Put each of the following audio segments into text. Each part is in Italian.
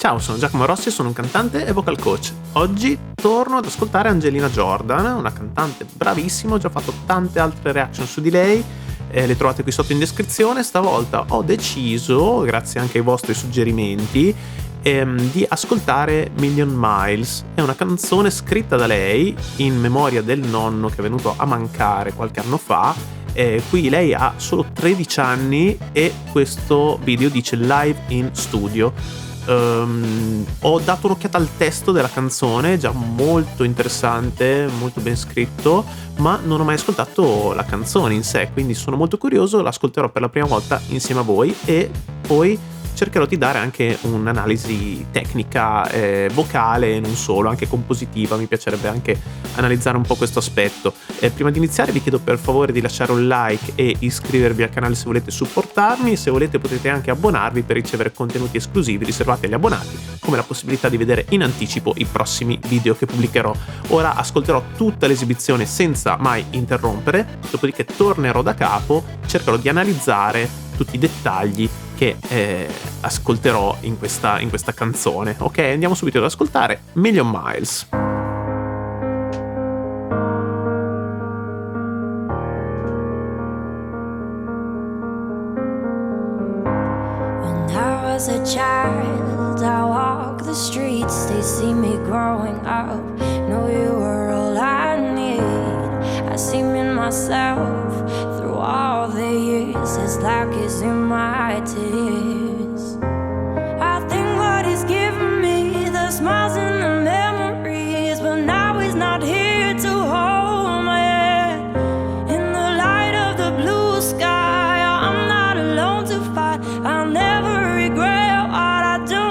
Ciao, sono Giacomo Rossi, sono un cantante e vocal coach. Oggi torno ad ascoltare Angelina Jordan, una cantante bravissima, ho già fatto tante altre reaction su di lei, le trovate qui sotto in descrizione. Stavolta ho deciso, grazie anche ai vostri suggerimenti, di ascoltare Million Miles. È una canzone scritta da lei in memoria del nonno che è venuto a mancare qualche anno fa. Qui lei ha solo 13 anni e questo video dice live in studio. Ho dato un'occhiata al testo della canzone, già molto interessante, molto ben scritto, ma non ho mai ascoltato la canzone in sé, quindi sono molto curioso, l'ascolterò per la prima volta insieme a voi e poi cercherò di dare anche un'analisi tecnica, vocale e non solo, anche compositiva. Mi piacerebbe anche analizzare un po' questo aspetto. Prima di iniziare vi chiedo per favore di lasciare un like e iscrivervi al canale se volete supportarmi. Se volete potete anche abbonarvi per ricevere contenuti esclusivi riservati agli abbonati, come la possibilità di vedere in anticipo i prossimi video che pubblicherò. Ora ascolterò tutta l'esibizione senza mai interrompere, dopodiché tornerò da capo, cercherò di analizzare tutti i dettagli che ascolterò in questa canzone. Ok, andiamo subito ad ascoltare Million Miles. When I was a child, I walked the streets, they see me growing up. Know you were all I need. I see me in myself through all the years. It's like it's in my tears. I think what he's given me, the smiles and the memories, but now he's not here to hold my hand. In the light of the blue sky, I'm not alone to fight. I'll never regret what I do.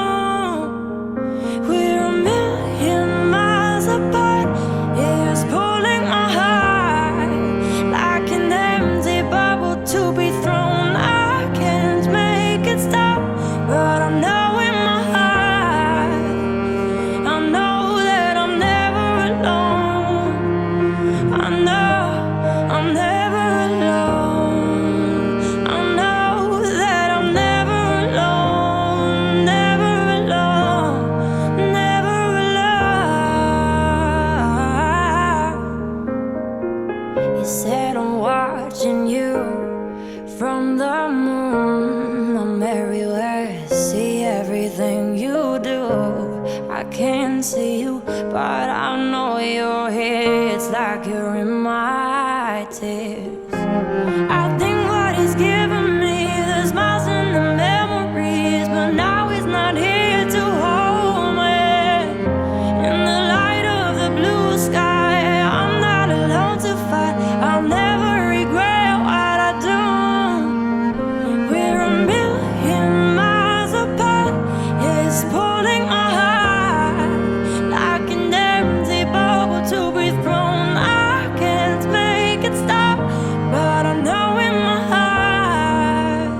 We're a million miles apart. It's pulling my heart like an empty bubble to be thrown. I can't make it stop, but I know in my heart, I know that I'm never alone. I know I'm never alone. I know that I'm never alone, never alone, never alone. You said I'm watching you from the moon. I'm everywhere, see everything you do. I can't see you, but I know you're here. It's like you're in my tears. I think what he's given me, the smiles and the memories, but now he's not here to hold me. In the light of the blue sky, I'm not alone to fight. I'll never regret what I do. We're a million miles apart. It's pulling my heart like an empty bubble to be thrown. I can't make it stop, but I know in my heart,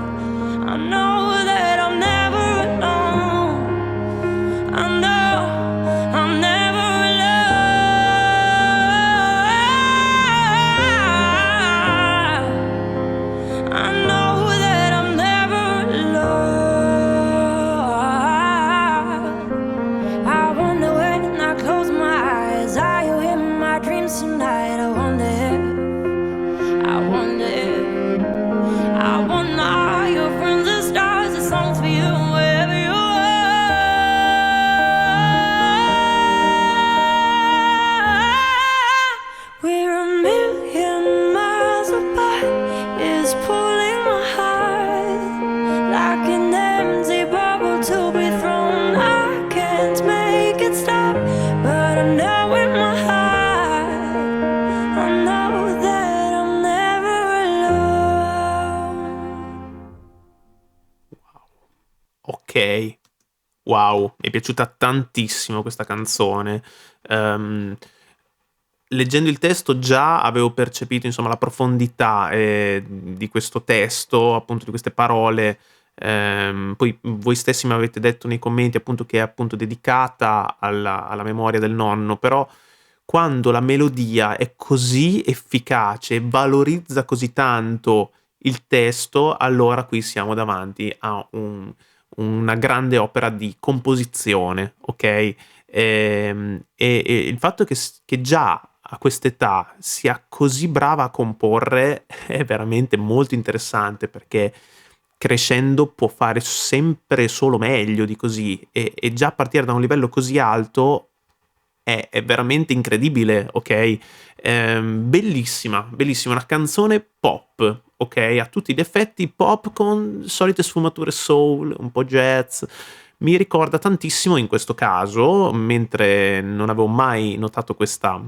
I know that I'm never alone. I know I'm never alone. I know that I'm never alone. I wonder when I close my eyes, are you in my dreams tonight? I wonder are your friends the stars, the songs for you wherever you are. We're a million miles apart. It's pulling my heart like an empty bubble to be thrown. I can't make it stop, but I know in my heart, I know that I'm never alone. Ok, wow, mi è piaciuta tantissimo questa canzone. Leggendo il testo già avevo percepito insomma la profondità di questo testo, appunto di queste parole. Poi voi stessi mi avete detto nei commenti appunto che è appunto dedicata alla memoria del nonno, però quando la melodia è così efficace e valorizza così tanto il testo, allora qui siamo davanti a una grande opera di composizione, ok? E il fatto che già a quest'età sia così brava a comporre è veramente molto interessante, perché crescendo può fare sempre solo meglio di così, e già partire da un livello così alto è veramente incredibile, ok? Bellissima, bellissima, una canzone pop, ok? A tutti gli effetti pop con solite sfumature soul, un po' jazz. Mi ricorda tantissimo in questo caso, mentre non avevo mai notato questa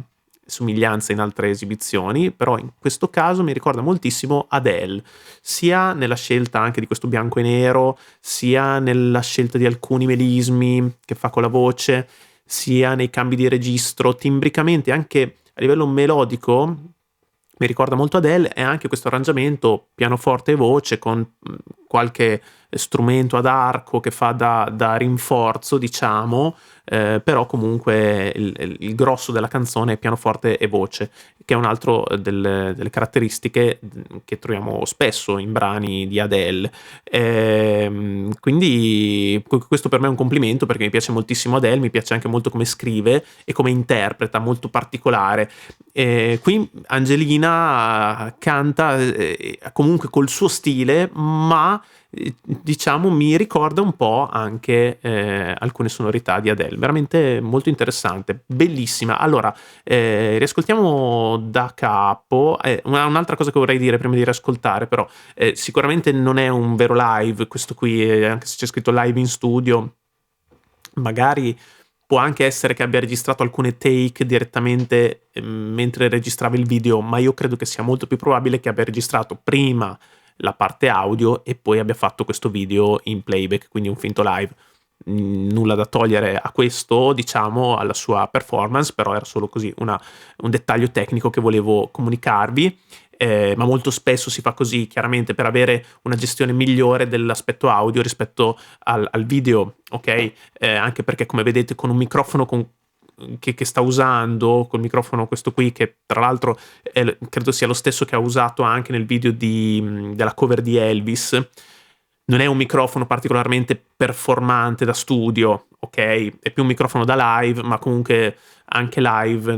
somiglianza in altre esibizioni, però in questo caso mi ricorda moltissimo Adele, sia nella scelta anche di questo bianco e nero, sia nella scelta di alcuni melismi che fa con la voce, sia nei cambi di registro, timbricamente, anche a livello melodico. Mi ricorda molto Adele, e anche questo arrangiamento pianoforte e voce con qualche strumento ad arco che fa da rinforzo, diciamo, però comunque il grosso della canzone è pianoforte e voce, che è un altro delle caratteristiche che troviamo spesso in brani di Adele. Quindi questo per me è un complimento, perché mi piace moltissimo Adele, mi piace anche molto come scrive e come interpreta, molto particolare. Qui Angelina canta comunque col suo stile, ma diciamo mi ricorda un po' anche alcune sonorità di Adele, veramente molto interessante, bellissima. Allora, riascoltiamo da capo. Un'altra cosa che vorrei dire prima di riascoltare, però, sicuramente non è un vero live questo qui, anche se c'è scritto live in studio, magari può anche essere che abbia registrato alcune take direttamente mentre registrava il video, ma io credo che sia molto più probabile che abbia registrato prima la parte audio e poi abbia fatto questo video in playback, quindi un finto live. Nulla da togliere a questo, diciamo, alla sua performance, però era solo così un dettaglio tecnico che volevo comunicarvi. Ma molto spesso si fa così, chiaramente, per avere una gestione migliore dell'aspetto audio rispetto al video, ok? Anche perché, come vedete, con un microfono che sta usando, col microfono questo qui, che tra l'altro credo sia lo stesso che ha usato anche nel video della cover di Elvis, non è un microfono particolarmente performante da studio, ok? È più un microfono da live, ma comunque anche live,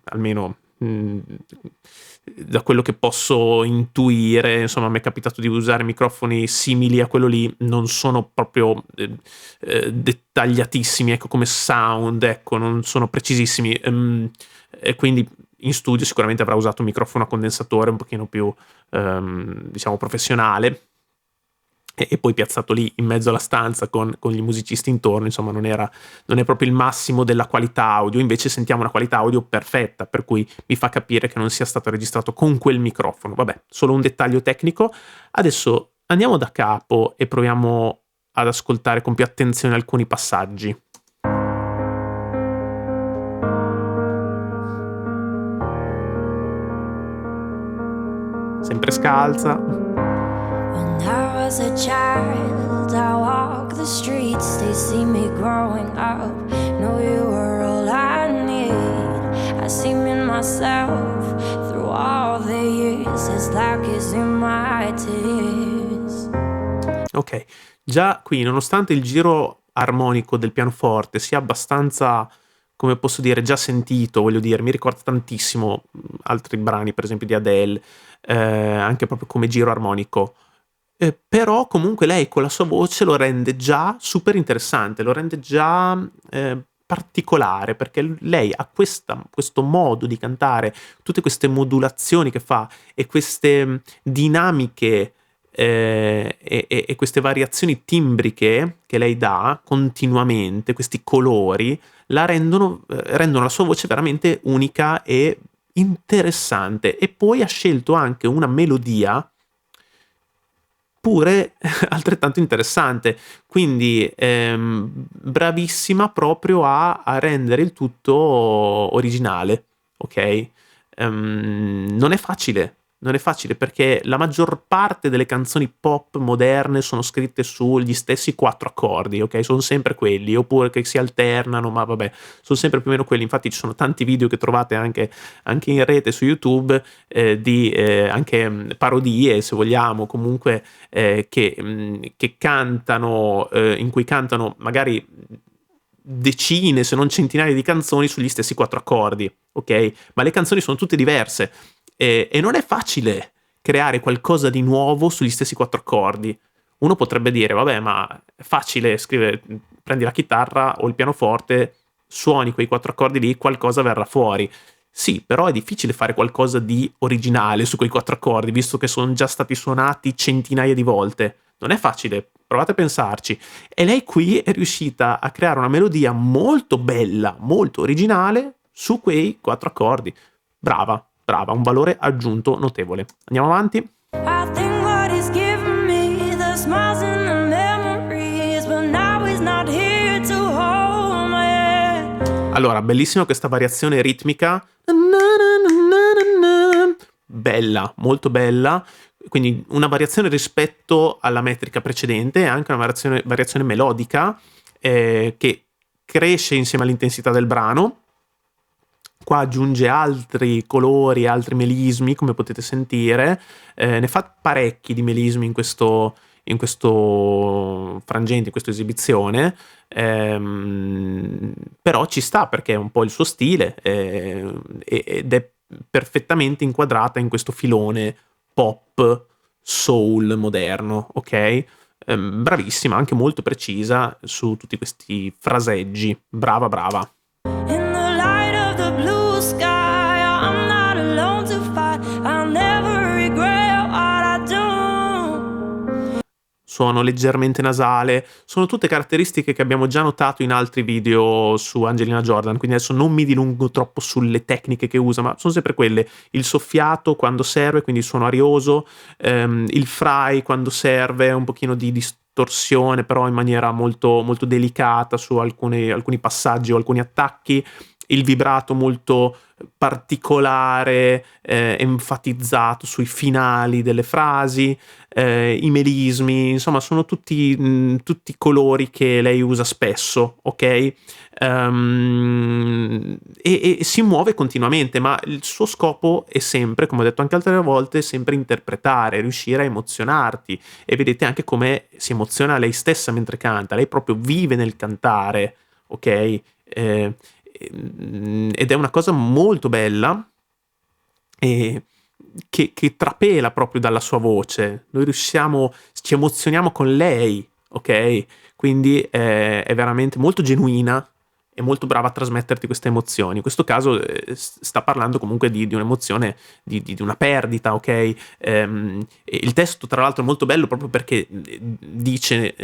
almeno da quello che posso intuire, insomma, mi è capitato di usare microfoni simili a quello lì, non sono proprio dettagliatissimi, ecco, come sound, ecco, non sono precisissimi, e quindi in studio sicuramente avrà usato un microfono a condensatore un pochino più, diciamo, professionale, e poi piazzato lì in mezzo alla stanza con gli musicisti intorno, insomma non è proprio il massimo della qualità audio. Invece sentiamo una qualità audio perfetta, per cui mi fa capire che non sia stato registrato con quel microfono. Vabbè, solo un dettaglio tecnico. Adesso andiamo da capo e proviamo ad ascoltare con più attenzione alcuni passaggi. Sempre scalza. When I was a child, I walked the streets, they see me growing up. Know you were all I need. I see me in myself through all the years, as like is in my tears. Ok, già qui, nonostante il giro armonico del pianoforte sia abbastanza, come posso dire, già sentito, voglio dire, mi ricorda tantissimo altri brani, per esempio di Adele, anche proprio come giro armonico. Però comunque lei con la sua voce lo rende già super interessante, lo rende già particolare, perché lei ha questo modo di cantare, tutte queste modulazioni che fa e queste dinamiche e queste variazioni timbriche che lei dà continuamente, questi colori, rendono la sua voce veramente unica e interessante. E poi ha scelto anche una melodia pure altrettanto interessante, quindi bravissima proprio a rendere il tutto originale, ok? Non è facile Non è facile perché la maggior parte delle canzoni pop moderne sono scritte sugli stessi 4 accordi, ok? Sono sempre quelli, oppure che si alternano, ma vabbè, sono sempre più o meno quelli. Infatti ci sono tanti video che trovate anche in rete su YouTube, di anche parodie, se vogliamo, comunque che cantano, in cui cantano magari decine, se non centinaia di canzoni sugli stessi 4 accordi, ok? Ma le canzoni sono tutte diverse e non è facile creare qualcosa di nuovo sugli stessi 4 accordi. Uno potrebbe dire, vabbè, ma è facile scrivere, prendi la chitarra o il pianoforte, suoni quei 4 accordi lì, qualcosa verrà fuori. Sì, però è difficile fare qualcosa di originale su quei 4 accordi, visto che sono già stati suonati centinaia di volte. Non è facile, provate a pensarci. E lei qui è riuscita a creare una melodia molto bella, molto originale su quei 4 accordi. Brava, brava, un valore aggiunto notevole. Andiamo avanti. I think what he's given me, the smiles and the memories, but now he's not here to hold my hand. Allora, bellissima questa variazione ritmica. Bella, molto bella. Quindi una variazione rispetto alla metrica precedente e anche una variazione melodica che cresce insieme all'intensità del brano. Qua aggiunge altri colori, altri melismi, come potete sentire. Ne fa parecchi di melismi in questo frangente, in questa esibizione. Però ci sta perché è un po' il suo stile ed è perfettamente inquadrata in questo filone pop soul moderno, ok? Bravissima, anche molto precisa su tutti questi fraseggi. Brava, brava. In the light of the blue sky, I'm not alone to fight. I'll never regret what I do. Suono leggermente nasale, sono tutte caratteristiche che abbiamo già notato in altri video su Angelina Jordan, quindi adesso non mi dilungo troppo sulle tecniche che usa, ma sono sempre quelle: il soffiato quando serve, quindi il suono arioso, il fry quando serve, un pochino di distorsione però in maniera molto, molto delicata su alcuni passaggi o alcuni attacchi, il vibrato molto particolare, enfatizzato sui finali delle frasi, i melismi, insomma sono tutti colori che lei usa spesso, ok? E si muove continuamente, ma il suo scopo è sempre, come ho detto anche altre volte, sempre interpretare, riuscire a emozionarti, e vedete anche come si emoziona lei stessa mentre canta. Lei proprio vive nel cantare, ok? Ed è una cosa molto bella e che trapela proprio dalla sua voce. Noi ci emozioniamo con lei, ok? Quindi è veramente molto genuina e molto brava a trasmetterti queste emozioni. In questo caso sta parlando comunque di un'emozione, di una perdita, ok? E il testo tra l'altro è molto bello proprio perché dice,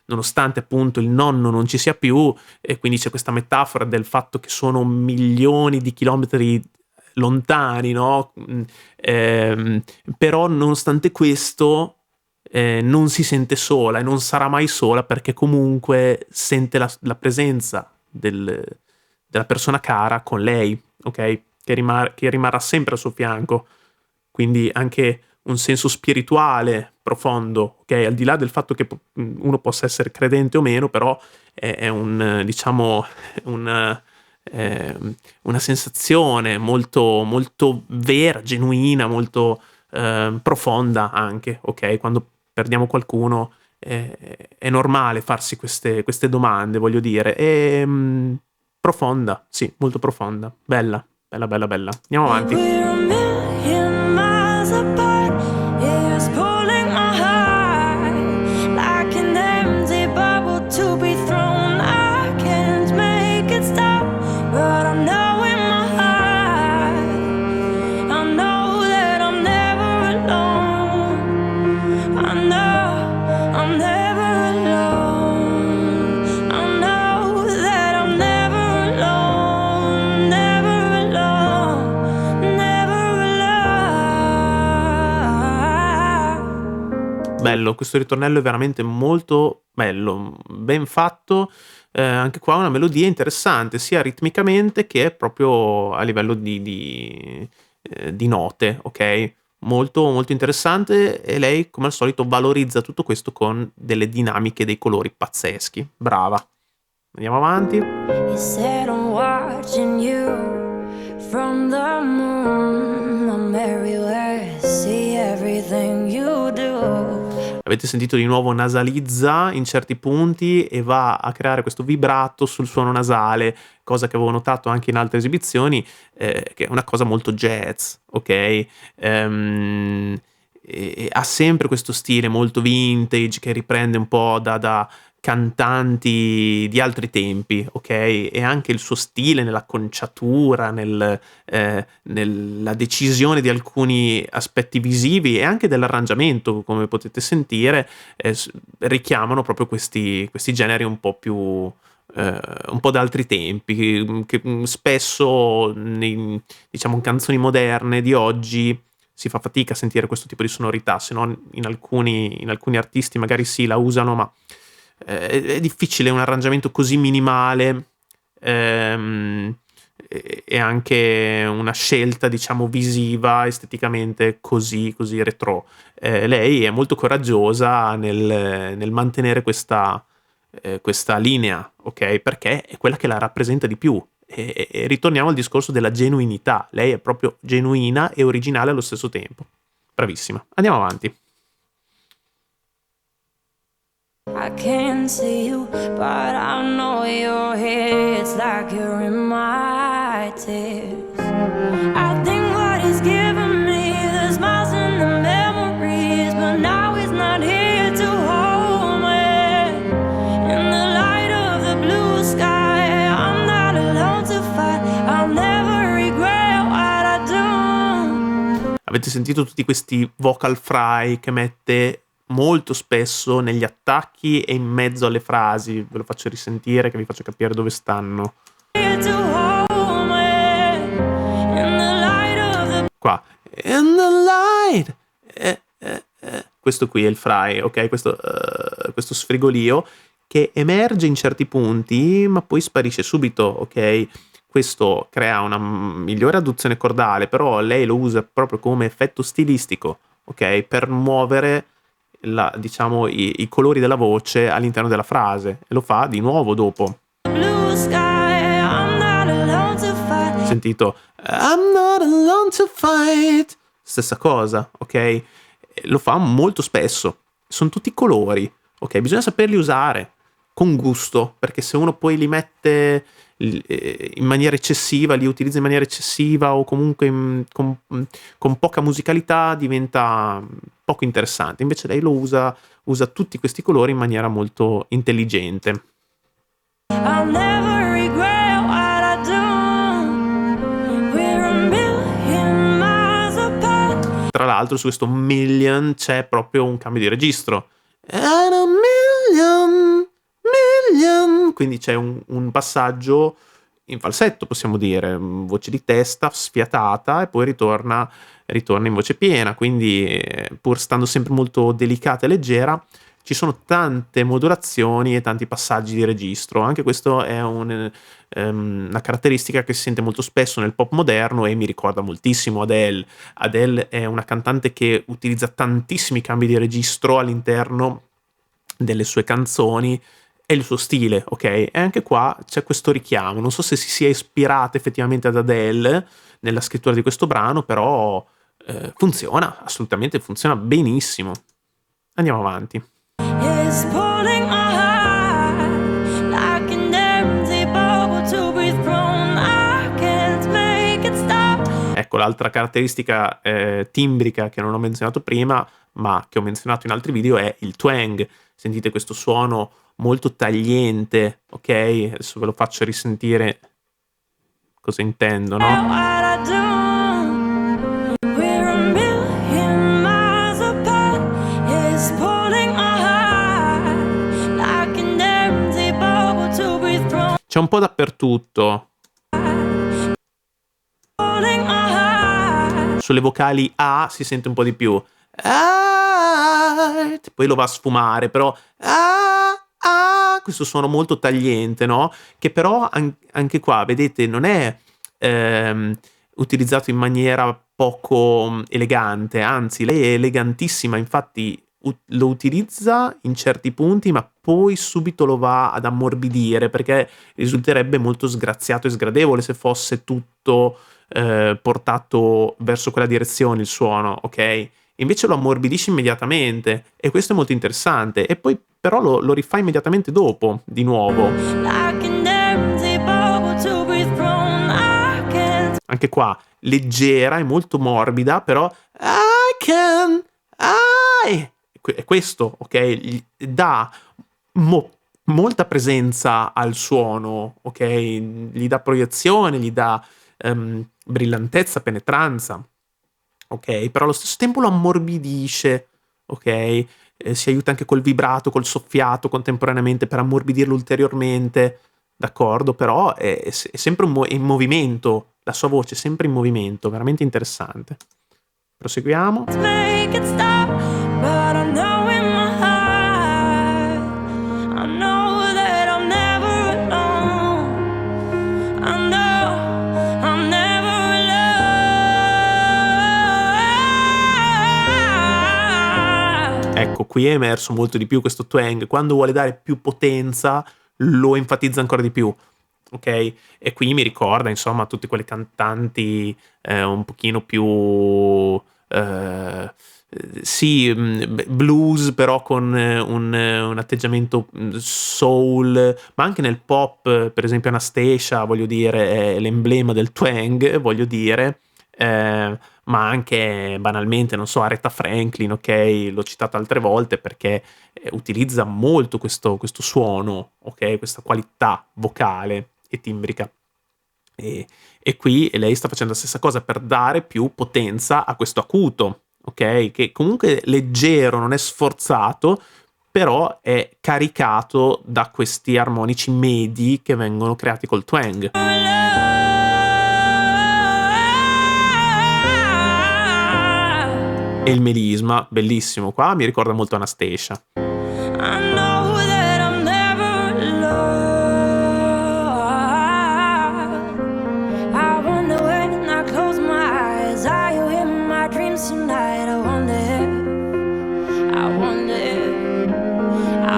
nonostante appunto il nonno non ci sia più, e quindi c'è questa metafora del fatto che sono milioni di chilometri lontani, no? Però nonostante questo non si sente sola e non sarà mai sola, perché comunque sente la presenza della persona cara con lei, ok? Che rimarrà sempre al suo fianco. Quindi anche un senso spirituale profondo, ok? Al di là del fatto che uno possa essere credente o meno, però è un, diciamo, una sensazione molto, molto vera, genuina, molto profonda anche, ok? Quando perdiamo qualcuno è normale farsi queste domande, voglio dire. Profonda, sì, molto profonda. Bella, bella, bella, bella. Andiamo avanti. We're a million miles apart. It's pulling my heart like an empty bubble to be thrown. I can't make it stop, but I know in my heart, I know that I'm never alone. I know I'm never alone. I know that I'm never alone, never alone, never alone. Bello, questo ritornello è veramente molto bello, ben fatto. Anche qua una melodia interessante, sia ritmicamente che proprio a livello di note, ok? molto, molto interessante, e lei come al solito valorizza tutto questo con delle dinamiche, dei colori pazzeschi. Brava. Andiamo avanti. You said I'm watching you from the moon. I'm everywhere, see everything you do. Avete sentito di nuovo, nasalizza in certi punti e va a creare questo vibrato sul suono nasale, cosa che avevo notato anche in altre esibizioni, che è una cosa molto jazz, ok? E ha sempre questo stile molto vintage che riprende un po' da cantanti di altri tempi, ok? E anche il suo stile nell'acconciatura, nella decisione di alcuni aspetti visivi e anche dell'arrangiamento, come potete sentire, richiamano proprio questi generi un po' più, un po' da altri tempi, che spesso diciamo in canzoni moderne di oggi si fa fatica a sentire questo tipo di sonorità, se non in alcuni artisti magari sì, la usano, ma è difficile un arrangiamento così minimale, e anche una scelta, diciamo, visiva, esteticamente così retro. Lei è molto coraggiosa nel mantenere questa linea, ok? Perché è quella che la rappresenta di più. E ritorniamo al discorso della genuinità. Lei è proprio genuina e originale allo stesso tempo. Bravissima. Andiamo avanti. I can't see you, but I know you're here. It's like you're in my tears. I think what he's giving me, the smiles and the memories, but now he's not here to hold me. In the light of the blue sky, I'm not alone to fight. I'll never regret what I do. Avete sentito tutti questi vocal fry che mette molto spesso negli attacchi e in mezzo alle frasi? Ve lo faccio risentire, che vi faccio capire dove stanno. Qua. In the light. Questo qui è il fry, ok? Questo sfrigolio che emerge in certi punti, ma poi sparisce subito, ok? Questo crea una migliore adduzione cordale, però lei lo usa proprio come effetto stilistico, ok? Per muovere diciamo, i colori della voce all'interno della frase, e lo fa di nuovo dopo. Sentito? I'm not alone to fight. Stessa cosa, ok? Lo fa molto spesso. Sono tutti colori, ok? Bisogna saperli usare con gusto, perché se uno poi li mette in maniera eccessiva, li utilizza in maniera eccessiva o comunque con poca musicalità, diventa poco interessante. Invece lei lo usa tutti questi colori in maniera molto intelligente. I'll never regret what I do. We're a million miles apart. Tra l'altro su questo million c'è proprio un cambio di registro. And a million, quindi c'è un passaggio in falsetto, possiamo dire, voce di testa sfiatata e poi ritorna in voce piena, quindi pur stando sempre molto delicata e leggera, ci sono tante modulazioni e tanti passaggi di registro. Anche questo è una caratteristica che si sente molto spesso nel pop moderno e mi ricorda moltissimo Adele. Adele è una cantante che utilizza tantissimi cambi di registro all'interno delle sue canzoni, è il suo stile, ok? E anche qua c'è questo richiamo. Non so se si sia ispirata effettivamente ad Adele nella scrittura di questo brano, però funziona, assolutamente funziona benissimo. Andiamo avanti. Ecco l'altra caratteristica timbrica che non ho menzionato prima, ma che ho menzionato in altri video, è il twang. Sentite questo suono molto tagliente, ok? Adesso ve lo faccio risentire cosa intendo, no? C'è un po' dappertutto. Sulle vocali A si sente un po' di più. Poi lo va a sfumare, però questo suono molto tagliente, no? Che però anche qua, vedete, non è utilizzato in maniera poco elegante, anzi lei è elegantissima, infatti lo utilizza in certi punti, ma poi subito lo va ad ammorbidire perché risulterebbe molto sgraziato e sgradevole se fosse tutto portato verso quella direzione il suono, ok? Invece lo ammorbidisce immediatamente e questo è molto interessante. E poi però lo rifà immediatamente dopo, di nuovo. Like an empty bubble to breathe from. I can't. Anche qua, leggera e molto morbida, però è questo, ok? Dà molta presenza al suono, ok? Gli dà proiezione, gli dà brillantezza, penetranza, ok? Però allo stesso tempo lo ammorbidisce, ok? Si aiuta anche col vibrato, col soffiato contemporaneamente per ammorbidirlo ulteriormente, d'accordo? Però è sempre in movimento, la sua voce è sempre in movimento, veramente interessante. Proseguiamo. Make it stop, but I know in my heart, I know that I'm never alone. I know I'm never alone. Ecco, qui è emerso molto di più questo twang. Quando vuole dare più potenza, lo enfatizza ancora di più. Ok? E qui mi ricorda, insomma, tutte quelle cantanti un pochino più sì, blues, però con un atteggiamento soul, ma anche nel pop, per esempio Anastacia, voglio dire, è l'emblema del twang, voglio dire, ma anche banalmente, non so, Aretha Franklin, ok? L'ho citata altre volte perché utilizza molto questo suono, ok? Questa qualità vocale e timbrica. E qui lei sta facendo la stessa cosa per dare più potenza a questo acuto, ok? Che comunque è leggero, non è sforzato, però è caricato da questi armonici medi che vengono creati col twang. E il melisma, bellissimo, qua mi ricorda molto Anastacia. I know that I'm never alone. I wonder when I close my eyes, are you in my dreams tonight? I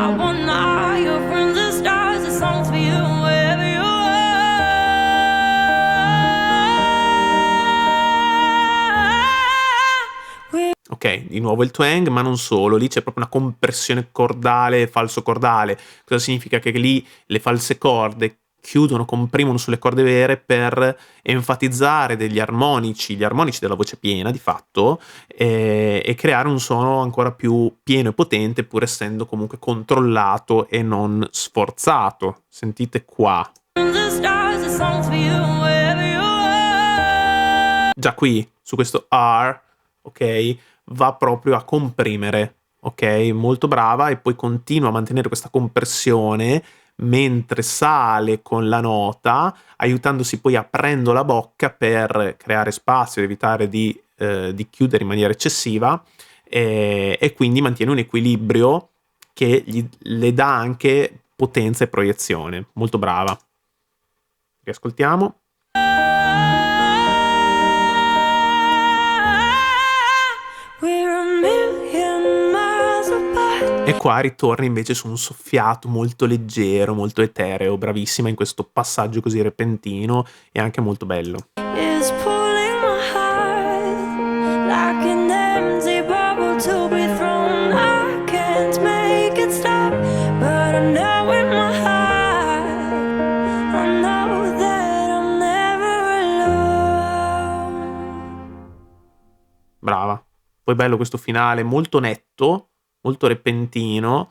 wonder, are your friends the stars, the songs for you wherever you are. Ok, di nuovo il twang, ma non solo, lì c'è proprio una compressione cordale e falso cordale. Cosa significa? Che lì le false corde chiudono, comprimono sulle corde vere per enfatizzare degli armonici, gli armonici della voce piena di fatto, e creare un suono ancora più pieno e potente, pur essendo comunque controllato e non sforzato. Sentite qua. The stars, the songs for you wherever you are. Già qui, su questo R, ok, va proprio a comprimere, ok? Molto brava, e poi continua a mantenere questa compressione mentre sale con la nota, aiutandosi poi aprendo la bocca per creare spazio ed evitare di chiudere in maniera eccessiva, e quindi mantiene un equilibrio che le dà anche potenza e proiezione. Molto brava. Riascoltiamo. We're a million miles apart. E qua ritorna invece su un soffiato molto leggero, molto etereo, bravissima in questo passaggio così repentino e anche molto bello. Is pulling my heart like an empty bubble to breathe from. I can't make it stop, but I know in my heart, I know that I'm never alone. Brava. Poi bello questo finale, molto netto, molto repentino,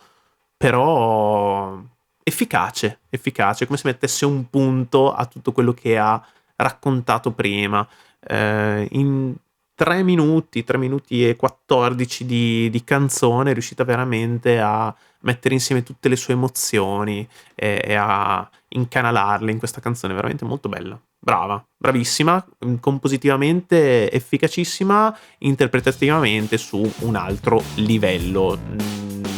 però efficace, come se mettesse un punto a tutto quello che ha raccontato prima. In 3 minuti e 14 di canzone è riuscita veramente a mettere insieme tutte le sue emozioni e a incanalarle in questa canzone, veramente molto bella. Brava, bravissima, compositivamente efficacissima, interpretativamente su un altro livello.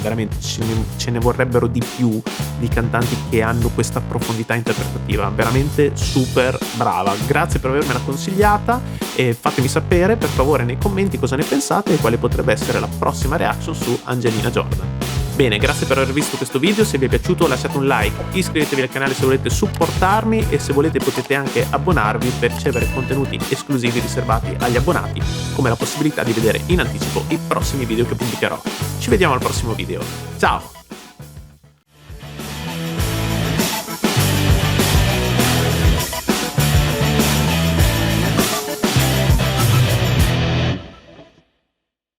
veramente ce ne vorrebbero di più di cantanti che hanno questa profondità interpretativa, veramente super brava. Grazie per avermela consigliata e fatemi sapere per favore nei commenti cosa ne pensate e quale potrebbe essere la prossima reaction su Angelina Jordan. Bene, grazie per aver visto questo video, se vi è piaciuto lasciate un like, iscrivetevi al canale se volete supportarmi e se volete potete anche abbonarvi per ricevere contenuti esclusivi riservati agli abbonati, come la possibilità di vedere in anticipo i prossimi video che pubblicherò. Ci vediamo al prossimo video, ciao!